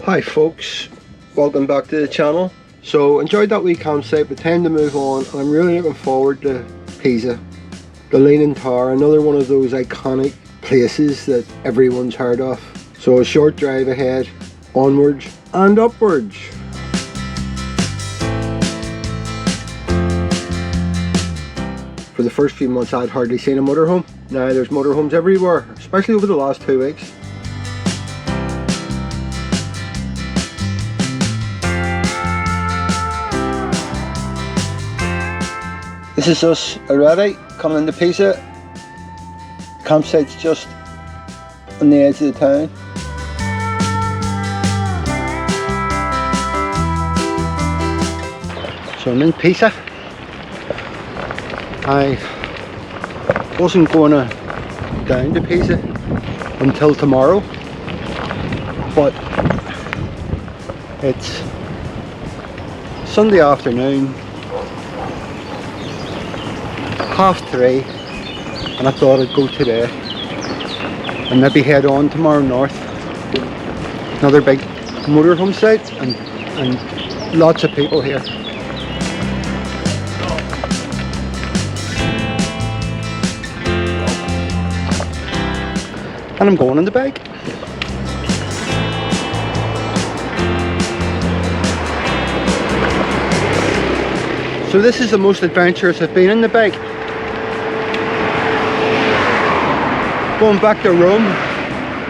Hi folks, welcome back to the channel. So enjoyed that wee campsite, but time to move on. I'm really looking forward to Pisa, the Leaning Tower, another one of those iconic places that everyone's heard of. So a short drive ahead, onwards and upwards. For the first few months I'd hardly seen a motorhome. Now there's motorhomes everywhere, especially over the last 2 weeks. This is us already coming into Pisa. Campsite's just on the edge of the town. So I'm in Pisa. I wasn't going to down to Pisa until tomorrow, but it's Sunday afternoon, 3:30, and I thought I'd go today and maybe head on tomorrow north. Another big motorhome site and lots of people here. And I'm going on the bike. So this is the most adventurous I've been in the bike. Going back to Rome,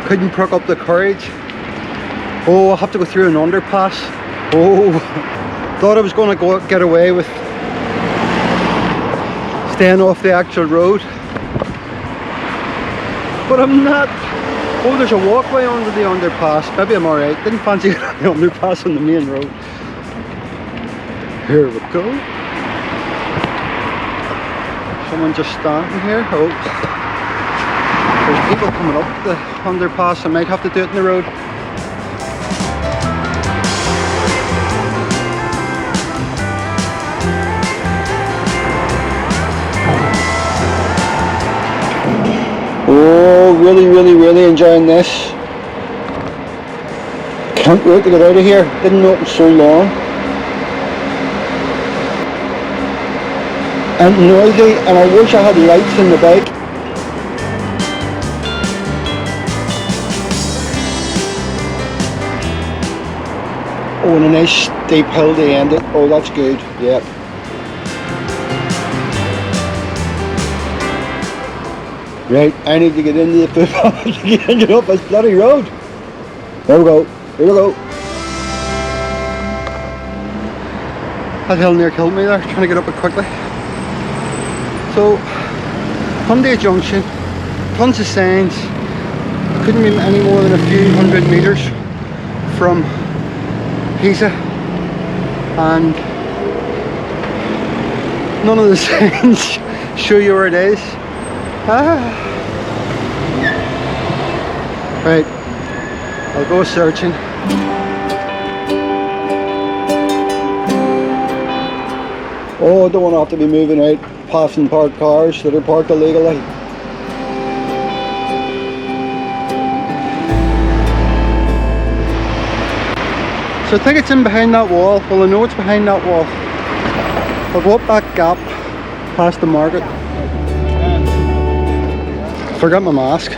couldn't prick up the courage. Oh, I have to go through an underpass. Oh, thought I was going to get away with staying off the actual road, but I'm not. Oh, there's a walkway under the underpass. Maybe I'm alright. Didn't fancy the underpass on the main road. Here we go. Someone just standing here. Oh, there's people coming up the underpass. I might have to do it in the road. Oh, really enjoying this. Can't wait to get out of here. Didn't know it was so long. And noisy, and I wish I had lights in the bike. Oh, and a nice steep hill to end it. Oh, that's good. Yep. Right, I need to get into the footpath to get up this bloody road. There we go. Here we go. That hill near killed me there, trying to get up it quickly. So, Hyundai Junction, tons of signs. Couldn't be any more than a few hundred meters from Pisa, and none of the signs show you where it is. Right, I'll go searching. Oh, I don't want to have to be moving out passing parked cars that are parked illegally. So I think it's in behind that wall. Well, I know it's behind that wall. I'll go up that gap past the market. Forgot my mask.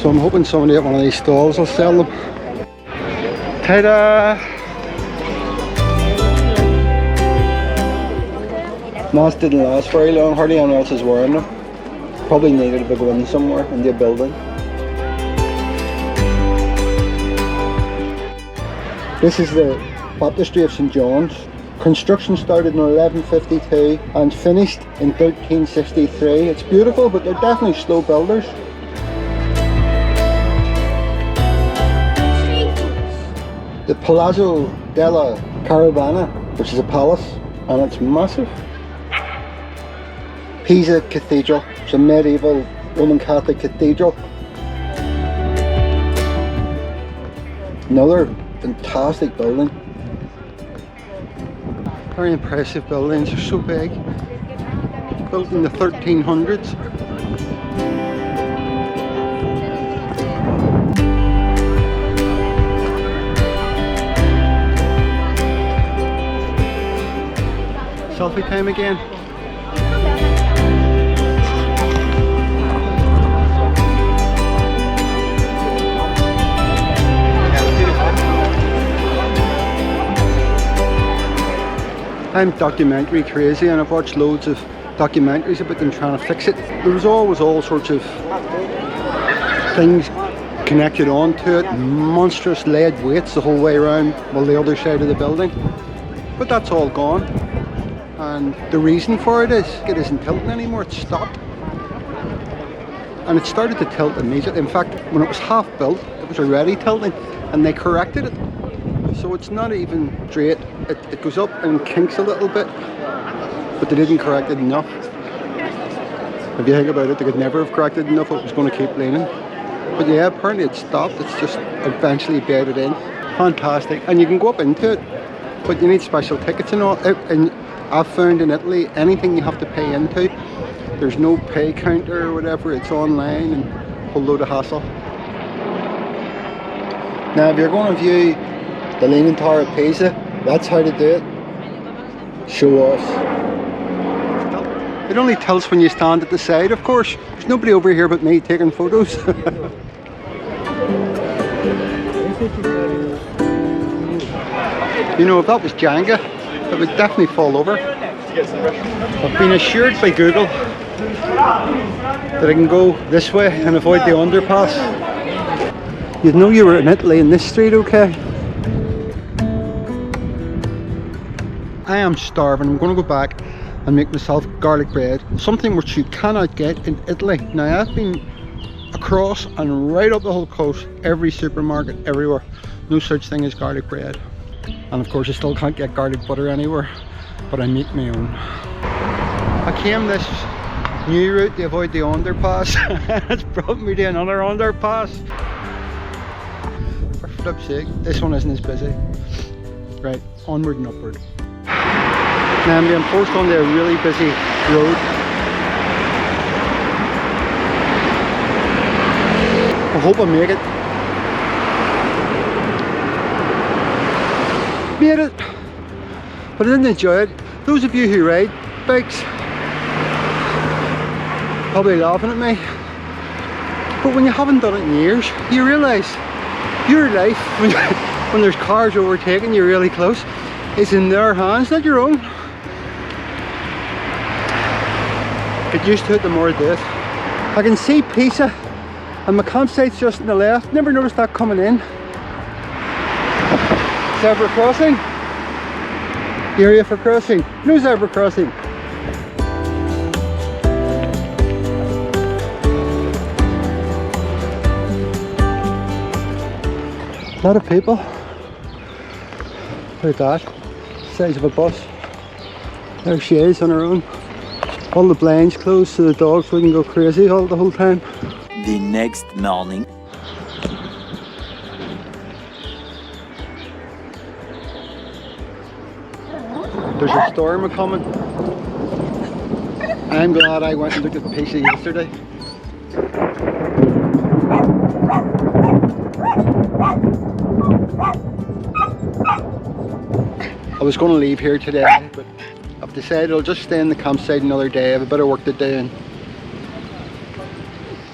So I'm hoping somebody at one of these stalls will sell them. Ta-da! Mask didn't last very long, hardly anyone else is wearing them. Probably needed a big one somewhere in the building. This is the Baptistry of St. John's. Construction started in 1152 and finished in 1363. It's beautiful, but they're definitely slow builders. The Palazzo della Caravana, which is a palace, and it's massive. Pisa Cathedral, it's a medieval Roman Catholic cathedral. Another fantastic building. Very impressive buildings, they're so big. Built in the 1300s. Selfie time again. I'm documentary crazy and I've watched loads of documentaries about them trying to fix it. There was always all sorts of things connected onto it, monstrous lead weights the whole way around, well, the other side of the building. But that's all gone. And the reason for it is it isn't tilting anymore, it's stopped. And it started to tilt immediately. In fact, when it was half built, it was already tilting and they corrected it. So it's not even straight, it goes up and kinks a little bit, but they didn't correct it enough. If you think about it, they could never have corrected it enough, it was going to keep leaning. But yeah, apparently it stopped, it's just eventually bedded in. Fantastic, and you can go up into it, but you need special tickets and all. And I've found in Italy, anything you have to pay into, there's no pay counter or whatever, it's online and a whole load of hassle. Now if you're going to view the Leaning Tower of Pisa, that's how to do it. Show off. It only tilts when you stand at the side, of course. There's nobody over here but me taking photos. You know, if that was Jenga, it would definitely fall over. I've been assured by Google that I can go this way and avoid the underpass. You'd know you were in Italy in this street, okay? I am starving. I'm going to go back and make myself garlic bread, something which you cannot get in Italy. Now I've been across and right up the whole coast, every supermarket, everywhere, no such thing as garlic bread. And of course I still can't get garlic butter anywhere, but I make my own. I came this new route to avoid the underpass and it's brought me to another underpass. For flip's sake, this one isn't as busy. Right, onward and upward. Now I'm being forced onto a really busy road. I hope I make it. Made it, but I didn't enjoy it. Those of you who ride bikes probably laughing at me, but when you haven't done it in years, you realise your life, when there's cars overtaking you really close, is in their hands, not your own. Get used to it the more I do it. I can see Pisa and my campsite's just on the left. Never noticed that coming in. Zebra crossing. Area for crossing. No zebra crossing. A lot of people. Look at that. Size of a bus. There she is on her own. All the blinds closed so the dogs wouldn't go crazy the whole time. The next morning. There's a storm coming. I'm glad I went and looked at Pisa yesterday. I was going to leave here today, but I've decided I'll just stay in the campsite another day. I have a bit of work to do, and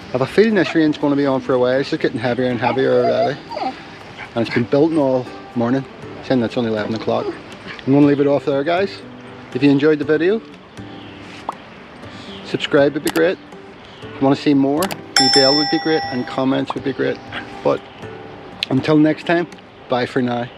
I have a feeling this rain's going to be on for a while. It's just getting heavier and heavier already, and it's been building all morning, saying that's only 11 o'clock. I'm going to leave it off there, guys. If you enjoyed the video, subscribe would be great. If you want to see more, the bell would be great, and comments would be great. But until next time, bye for now.